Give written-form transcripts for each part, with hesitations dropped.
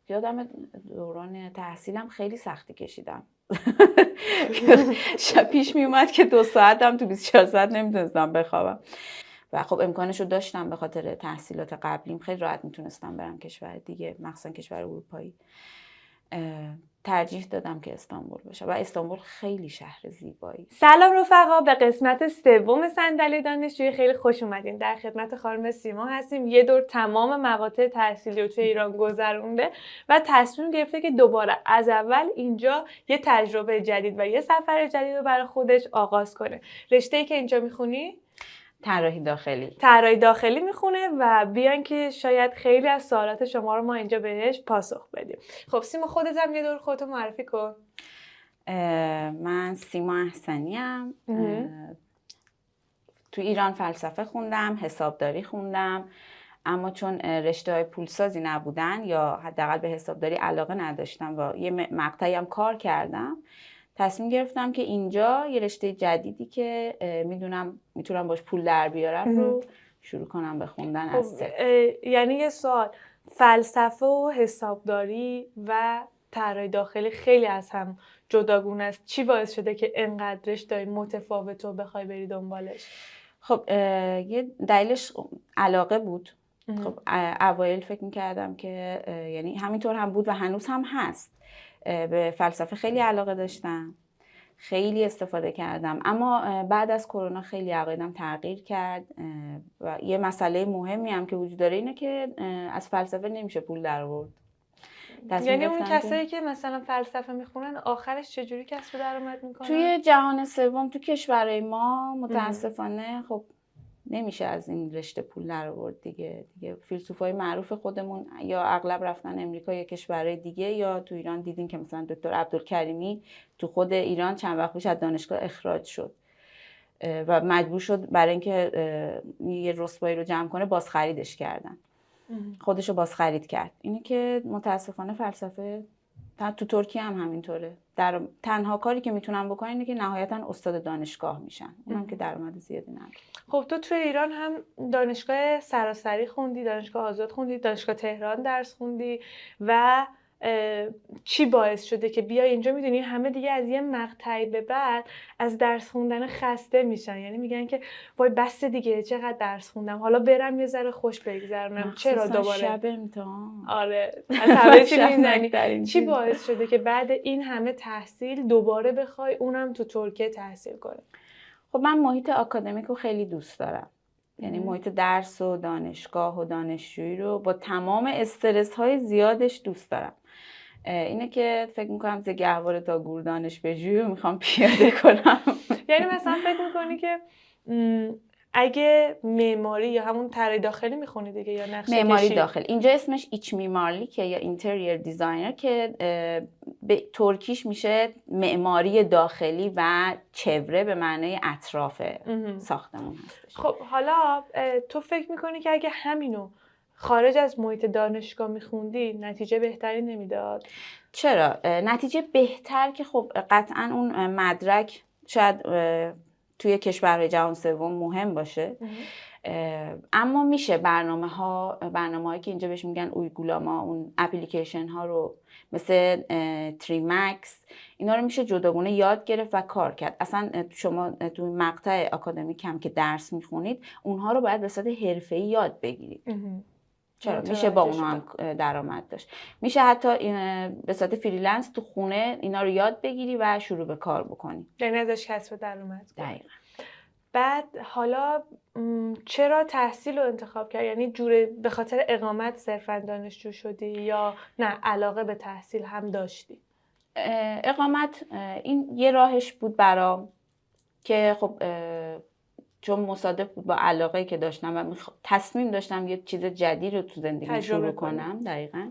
یادم دوران تحصیلم خیلی سختی کشیدم. پیش می اومد که 2 ساعتم تو 24 ساعت نمیتونستم بخوابم و خب امکانش رو داشتم به خاطر تحصیلات قبلیم، خیلی راحت میتونستم برم کشور دیگه، مخصوصا کشور اروپایی. ترجیح دادم که استانبول باشه و استانبول خیلی شهر زیبایی. سلام رفقا، به قسمت 3 صندلی دانشجویی خیلی خوش اومدین. در خدمت خانم سیما هستیم. یه دور تمام مقاطع تحصیلی رو توی ایران گذرونده و تصمیم گرفته که دوباره از اول اینجا یه تجربه جدید و یه سفر جدید رو برای خودش آغاز کنه. رشته‌ای که اینجا میخونی؟ طراحی داخلی میخونه و بیان که شاید خیلی از سوالات شما رو ما اینجا بهش پاسخ بدیم. خب سیما، خودت هم یه دور خودتو معرفی کن. من سیما احسنی‌ام. تو ایران فلسفه خوندم، حسابداری خوندم، اما چون رشته‌های پولسازی نبودن یا حداقل به حسابداری علاقه نداشتم و یه مقطعی هم کار کردم، تصمیم گرفتم که اینجا یه رشته جدیدی که میتونم باش پول در بیارم رو شروع کنم به خوندن. از صفر. یعنی یه سوال، فلسفه و حسابداری و طراحی داخلی خیلی از هم جداگونه است. چی باعث شده که اینقدر رشته‌های متفاوت رو بخوای بری دنبالش؟ خب یه دلیلش علاقه بود. خب اوایل فکر می‌کردم که یعنی همینطور هم بود و هنوز هم هست. به فلسفه خیلی علاقه داشتم، خیلی استفاده کردم، اما بعد از کرونا خیلی عقایدم تغییر کرد و یه مسئله مهمی هم که وجود داره اینه که از فلسفه نمیشه پول در آورد. یعنی اون کسایی که مثلا فلسفه میخونن آخرش چجوری کسب درآمد میکنن؟ توی جهان سوم، تو کشورهای ما متاسفانه خب نمیشه از این رشته پول در آورد دیگه. فیلسوفای معروف خودمون یا اغلب رفتن امریکا یا کشورهای دیگه، یا تو ایران دیدین که مثلا دکتر عبدالکریمی تو خود ایران چند وقت پیش از دانشگاه اخراج شد و مجبور شد برای اینکه یه رسوایی رو جمع کنه بازخریدش کردن. خودشو بازخرید کرد. اینه که متاسفانه فلسفه تو ترکیه هم همینطوره. تنها کاری که میتونن بکنن اینه که نهایتا استاد دانشگاه میشن، اونم که درآمد زیادی نداره. خب تو توی ایران هم دانشگاه سراسری خوندی، دانشگاه آزاد خوندی، دانشگاه تهران درس خوندی و چی باعث شده که بیای اینجا؟ میدونی همه دیگه از یه مقطعی به بعد از درس خوندن خسته میشن، یعنی میگن که وای بس دیگه چقدر درس خوندم، حالا برم یه ذره خوش بگذرونم. چرا دوباره شب امتحان؟ آره از همه چی میزنی. چی باعث شده که بعد این همه تحصیل دوباره بخوای اونم تو ترکیه تحصیل کنی؟ خب من محیط آکادمیک رو خیلی دوست دارم. یعنی محیط درس و دانشگاه و دانشجویی رو با تمام استرس های زیادش دوست دارم. اینه که فکر میکنم ز گهواره تا گور دانش بجوی رو میخوام پیاده کنم. یعنی مثلا فکر میکنی که اگه معماری یا همون طراحی داخلی میخونی دیگه یا نقشه کشی؟ معماری داخلی. اینجا اسمش ایچ میمارلیک یا اینتریر دیزاینر که به ترکیش میشه معماری داخلی و چوره به معنی اطراف ساختمون هستش. خب حالا تو فکر میکنی که اگه همینو خارج از محیط دانشگاه میخوندی نتیجه بهتری نمیداد؟ چرا؟ نتیجه بهتر که خب قطعا اون مدرک شاید توی کشورهای جهان سوم مهم باشه، اما میشه برنامه‌هایی که اینجا بهش میگن اویگولاما، اون اپلیکیشن ها رو مثل تریمکس، اینا رو میشه جداگونه یاد گرفت و کار کرد. اصلا شما تو مقطع آکادمیک هم که درس میخونید اونها رو باید به صورت حرفه‌ای یاد بگیرید. چرا؟ میشه با اونها هم درآمد داشت. میشه حتی به صورت فریلنس تو خونه اینا رو یاد بگیری و شروع به کار بکنی. یعنی ازش کسب درآمد. دقیقاً. بعد حالا چرا تحصیل رو انتخاب کردی؟ یعنی به خاطر اقامت صرفاً دانشجو شدی یا نه علاقه به تحصیل هم داشتی؟ اقامت این یه راهش بود برام که خب چون مصادف بود با علاقه‌ای که داشتم و تصمیم داشتم یه چیز جدید رو تو زندگی شروع کنم. دقیقاً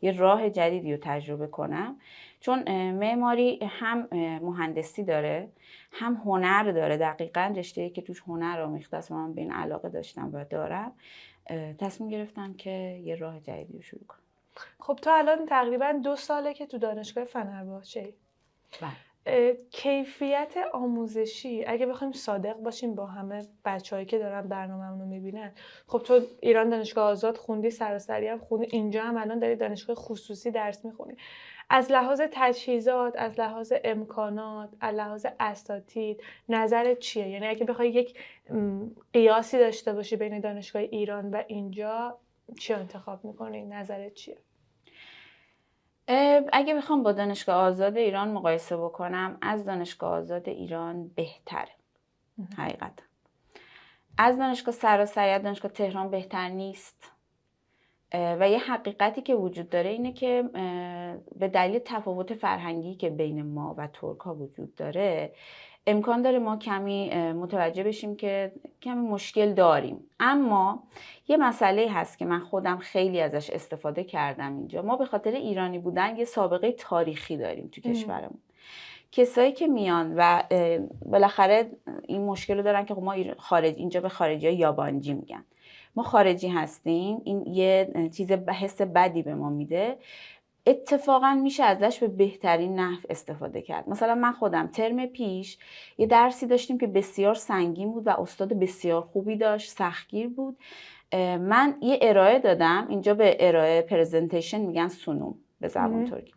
یه راه جدیدی رو تجربه کنم، چون معماری هم مهندسی داره هم هنر داره. دقیقاً رشته‌ای که توش هنر آمیخته است و من به این علاقه داشتم و دارم. تصمیم گرفتم که یه راه جدیدی رو شروع کنم. خب تو الان تقریباً 2 ساله که تو دانشگاه فنرباغچه‌ای. کیفیت آموزشی اگه بخوایم صادق باشیم با همه بچه‌هایی که دارن برنامه‌مون رو میبینن، خب تو ایران دانشگاه آزاد خوندی، سراسری هم خوندی، اینجا هم الان داری دانشگاه خصوصی درس میخونی. از لحاظ تجهیزات، از لحاظ امکانات، از لحاظ اساتید، نظرت چیه؟ یعنی اگه بخوای یک قیاسی داشته باشی بین دانشگاه ایران و اینجا، چی انتخاب میکنی؟ نظرت چیه؟ اگه بخوام با دانشگاه آزاد ایران مقایسه بکنم، از دانشگاه آزاد ایران بهتره حقیقتا. از دانشگاه سراسری، دانشگاه تهران بهتر نیست. و یه حقیقتی که وجود داره اینه که به دلیل تفاوت فرهنگی که بین ما و ترک ها وجود داره، امکان داره ما کمی متوجه بشیم که کمی مشکل داریم. اما یه مسئله هست که من خودم خیلی ازش استفاده کردم اینجا. ما به خاطر ایرانی بودن یه سابقه تاریخی داریم تو کشورمون. کسایی که میان و بالاخره این مشکل رو دارن که ما اینجا به خارجی ها یابانجی میگن. ما خارجی هستیم، این یه چیز حس بدی به ما میده. اتفاقا میشه ازش به بهترین نحو استفاده کرد. مثلا من خودم ترم پیش یه درسی داشتیم که بسیار سنگین بود و استاد بسیار خوبی داشت، سختگیر بود. من یه ارائه دادم، اینجا به ارائه پرزنتیشن میگن سونوم به زبان ترکی.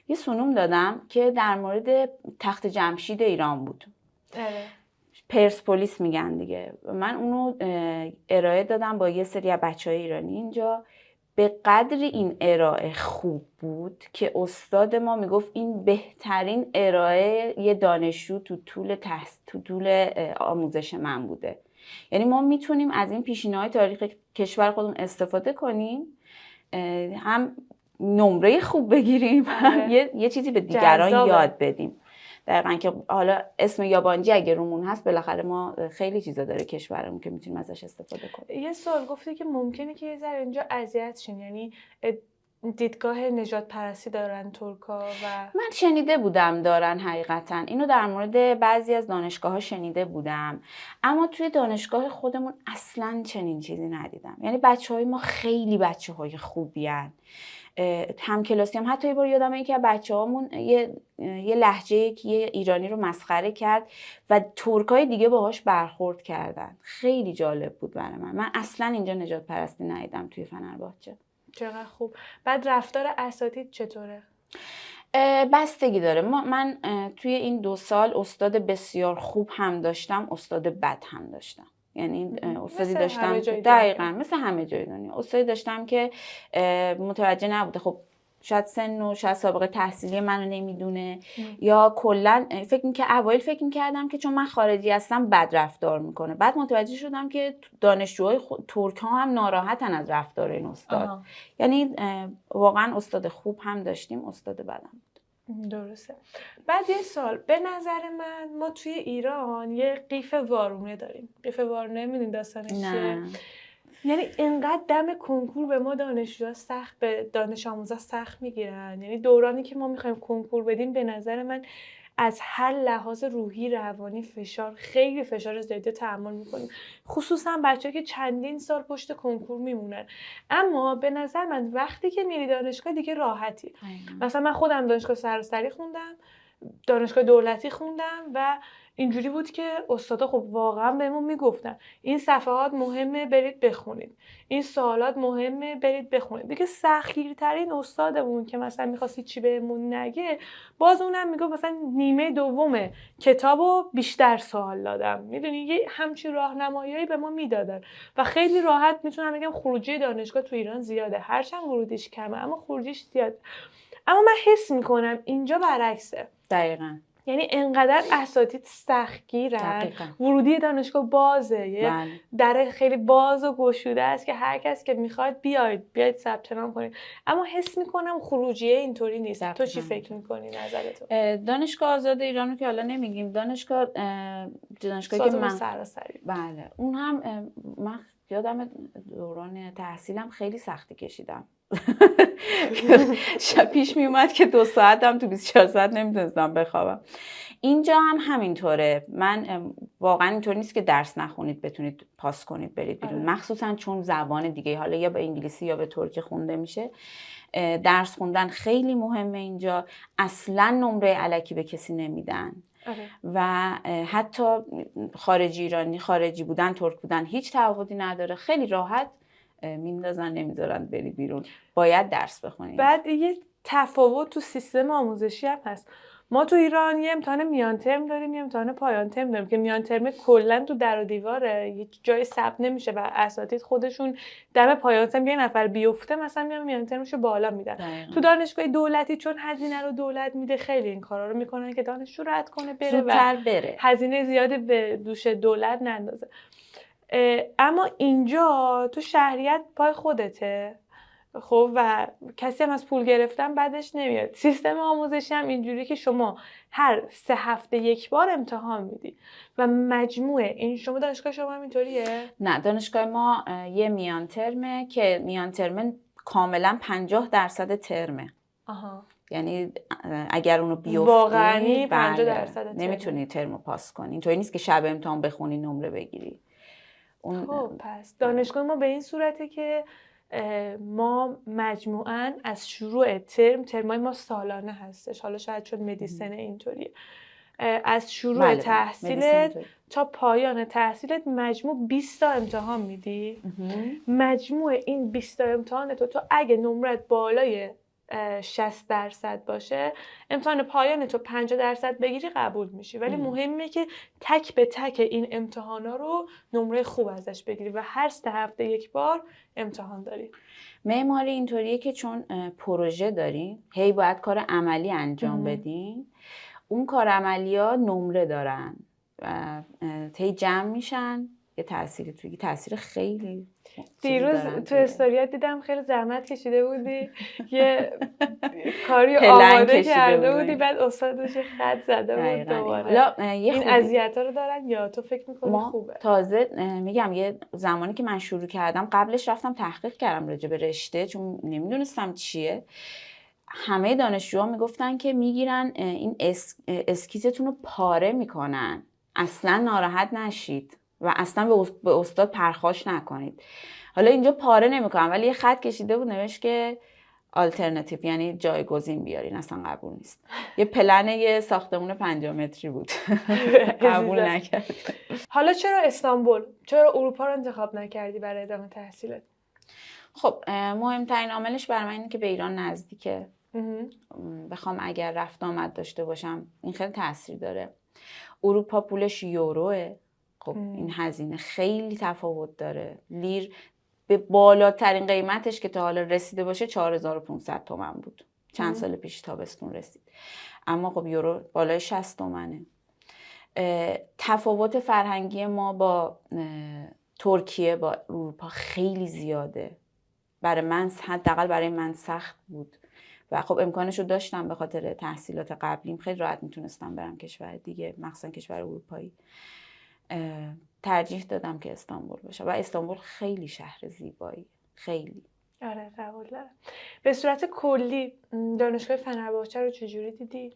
یه سونوم دادم که در مورد تخت جمشید ایران بود. پرسپولیس میگن دیگه. من اونو ارائه دادم با یه سری از بچهای ایرانی اینجا. به قدر این ارائه خوب بود که استاد ما میگفت این بهترین ارائه یه دانشجو تو طول آموزش من بوده. یعنی ما میتونیم از این پیشینه‌های تاریخ کشور خودمون استفاده کنیم، هم نمره خوب بگیریم، هم یه چیزی به دیگران یاد بدیم. دقیقاً که حالا اسم یابانجی اگه رومون هست، بالاخره ما خیلی چیزا داره کشورمون که میتونیم ازش استفاده کنیم. یه سوال گفتی که ممکنه که یه ذره اینجا اذیت شین، یعنی دیدگاه نژاد پرستی دارن ترکا و من شنیده بودم دارن حقیقتا. اینو در مورد بعضی از دانشگاه‌ها شنیده بودم، اما توی دانشگاه خودمون اصلاً چنین چیزی ندیدم. یعنی بچه‌های ما خیلی بچه‌های خوبی هن. همکلاسی هم حتی یه بار یادمه که بچه‌هامون یه لهجه که یه ایرانی رو مسخره کرد و ترکای دیگه باهاش برخورد کردن. خیلی جالب بود برای من اصلا اینجا نژاد پرستی ندیدم توی فنرباغچه. چقدر خوب. بعد رفتار اساتید چطوره؟ بستگی داره. من توی این 2 سال استاد بسیار خوب هم داشتم، استاد بد هم داشتم. یعنی استادی داشتم دقیقاً مثل همه جای دنیا. استادی داشتم که متوجه نبوده، خب شاید سن و شاید سابقه تحصیلی منو نمیدونه، یا کلا اوایل فکر می‌کردم که چون من خارجی هستم بد رفتار میکنه. بعد متوجه شدم که دانشجوهای ترک ها هم ناراحتن از رفتار این استاد. یعنی واقعا استاد خوب هم داشتیم، استاد بدم بود. درسته. بعد یه سال به نظر من ما توی ایران یه قیف وارونه داریم. قیف وارونه میدونی داستانش چیه؟ یعنی اینقدر دم کنکور به ما دانشجوها سخت، به دانش آموزا سخت میگیرن. یعنی دورانی که ما میخوایم کنکور بدیم به نظر من از هر لحاظ روحی، روانی، خیلی فشار زیاده تحمل میکنیم، خصوصا بچه‌ها که چندین سال پشت کنکور میمونن. اما به نظر من وقتی که میری دانشگاه دیگه راحتی. مثلا من خودم دانشگاه سراسری خوندم، دانشگاه دولتی خوندم و اینجوری بود که استادا خب واقعا بهمون میگفتن این صفحات مهمه برید بخونید، این سوالات مهمه برید بخونید. دیگه سختگیرترین استادمون که مثلا می‌خواست چی بهمون نگه، باز اونم میگفت مثلا نیمه دوم کتابو بیشتر سوال دادم. میدونی یه همچین راهنماییایی به ما میدادن و خیلی راحت میتونم بگم خروجی دانشگاه تو ایران زیاده، هرچند ورودیش کمه اما خروجیش زیاده. اما من حس میکنم اینجا برعکسه. دقیقاً. یعنی انقدر اساتید سختگیرن، ورودی دانشگاه بازه، یه در خیلی باز و گشوده است که هر کس که میخواد بیاید ثبت نام کنید. اما حس میکنم خروجیه اینطوری نیست. تو چی فکر میکنی؟ نظرتو؟ دانشگاه آزاد ایرانو که حالا نمیگیم، دانشگاهی که من سراسری، بله اون هم من یادم دوران تحصیلم خیلی سختی کشیدم. شب پیش می اومد که 2 ساعتم تو 24 ساعت نمیتونستم بخوابم. اینجا هم همینطوره. من واقعا اینطور نیست که درس نخونید بتونید پاس کنید برید بیرون، مخصوصا چون زبان دیگه حالا یا به انگلیسی یا به ترکی خونده میشه. درس خوندن خیلی مهمه اینجا. اصلا نمره الکی به کسی نمیدن. و حتی خارجی ایرانی، خارجی بودن، ترک بودن هیچ تفاوتی نداره. خیلی راحت میندازن نمیذارن بری بیرون. باید درس بخونید. بعد یه تفاوت تو سیستم آموزشی هم هست. ما تو ایران یه امتحان میان ترم داریم، یه امتحان پایان ترم داریم که میان ترم کلا تو در و دیواره، هیچ جای ثبت نمیشه و اساتید خودشون دم پایان ترم یه نفر بیفته مثلا میان ترمشو بالا میدن. تو دانشگاه دولتی چون هزینه رو دولت میده خیلی این کارا رو میکنن که دانشجو رد کنه بره هزینه زیادی به دوش دولت نندازه. اما اینجا تو شهریت پای خودته، خب، و کسی هم از پول گرفتن بعدش نمیاد. سیستم آموزشی هم اینجوری که شما هر 3 هفته یک بار امتحان میدی و مجموعه این شما دانشگاه شما هم اینطوریه؟ نه، دانشگاه ما یه میان ترمه که میان ترم کاملا 50% ترمه. یعنی اگر اونو بیفتی واقعا 50% نمیتونی ترمو پاس کنی. اینطوری نیست که شب امتحان بخونی نمره بگیری. خب پس دانشگاه ما به این صورته که ما مجموعاً از شروع ترمای ما سالانه هستش، حالا شاید چون مدیسن اینطوریه، از شروع تحصیلت تا پایان تحصیلت مجموع 20 تا امتحان میدی. مجموع این 20 تا امتحان تو اگه نمرت بالای 60% باشه، امتحان پایان تو 50% بگیری قبول میشی. ولی مهمه که تک به تک این امتحانا رو نمره خوب ازش بگیری و هر 3 هفته یک بار امتحان داری. معماری اینطوریه که چون پروژه داریم، هی باید کار عملی انجام بدیم. اون کار عملی ها نمره دارن و هی جمع میشن، یه تأثیر خیلی دیروز تو استوریات دیدم خیلی زحمت کشیده بودی، یه کاری آماده کرده بودی، بعد استادش خط زده بود دوباره. این اذیت‌ها رو دارن یا تو فکر می‌کنی خوبه؟ تازه میگم یه زمانی که من شروع کردم، قبلش رفتم تحقیق کردم راجع به رشته، چون نمیدونستم چیه. همه دانشجوها میگفتن که میگیرن این اسکیزتون رو پاره میکنن، اصلا ناراحت نشید و اصلا به استاد پرخاش نکنید. حالا اینجا پاره نمیکنن، ولی یه خط کشیده بود نوشت که آلترناتیو، یعنی جایگزین بیارین، اصلا قبول نیست. یه پلن یه ساختمون 5 متری بود قبول نکرد. حالا چرا استانبول؟ چرا اروپا رو انتخاب نکردی برای ادامه تحصیلت؟ خب مهمترین عاملش برای من اینه که به ایران نزدیکه. بخوام اگر رفت آمد داشته باشم این خیلی تاثیر داره. اروپا پولش یوروه، خب این هزینه خیلی تفاوت داره. لیر به بالاترین قیمتش که تا حالا رسیده باشه 4500 تومان بود، چند سال پیش تابستون رسید. اما خب یورو بالای 60 تومنه. تفاوت فرهنگی ما با ترکیه با اروپا خیلی زیاده. برای من حداقل برای من سخت بود و خب امکانش رو داشتم به خاطر تحصیلات قبلیم، خیلی راحت میتونستم برم کشور دیگه، مخصوصا کشور اروپایی. ترجیح دادم که استانبول باشه و استانبول خیلی شهر زیبایی، خیلی. آره قبول دارم. به صورت کلی دانشگاه فنرباغچه رو چجوری دیدی؟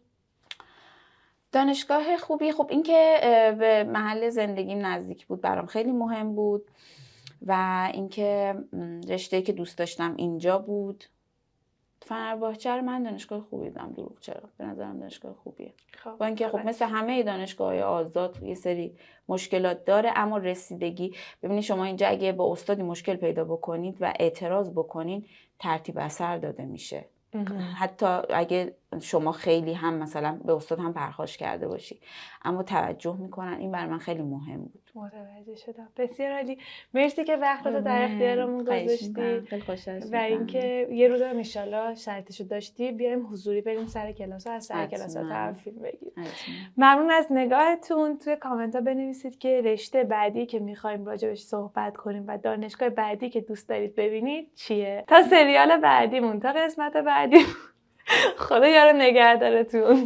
دانشگاه خوبی. خب این که به محل زندگیم نزدیک بود برام خیلی مهم بود و اینکه رشته‌ای که دوست داشتم اینجا بود. فنرباغچه رو من دانشگاه خوبی دیدم، دروغ چرا، به نظرم دانشگاه خوبیه. با اینکه خب مثل همه دانشگاه‌های آزاد یه سری مشکلات داره، اما رسیدگی، ببینید شما اینجا اگه با استادی مشکل پیدا بکنید و اعتراض بکنید ترتیب اثر داده میشه. حتی اگه شما خیلی هم مثلا به استاد هم پرخاش کرده باشی، اما توجه میکنن. این برای من خیلی مهم بود. متوجه شدم. بسیار عالی. مرسی که وقتت در اختیارمون گذاشتی و اینکه یه روز ان شاءالله شرطشو داشتی بیایم حضوری بریم سر کلاس‌ها، از سر کلاس‌ها تعریف بگیم. ممنون از نگاهتون. توی کامنت‌ها بنویسید که رشته بعدی که می‌خوایم راجعش صحبت کنیم و دانشگاه بعدی که دوست دارید ببینید چیه. تا سریال بعدیمون، تا قسمت بعدی، خدا یارو نگهدارتون.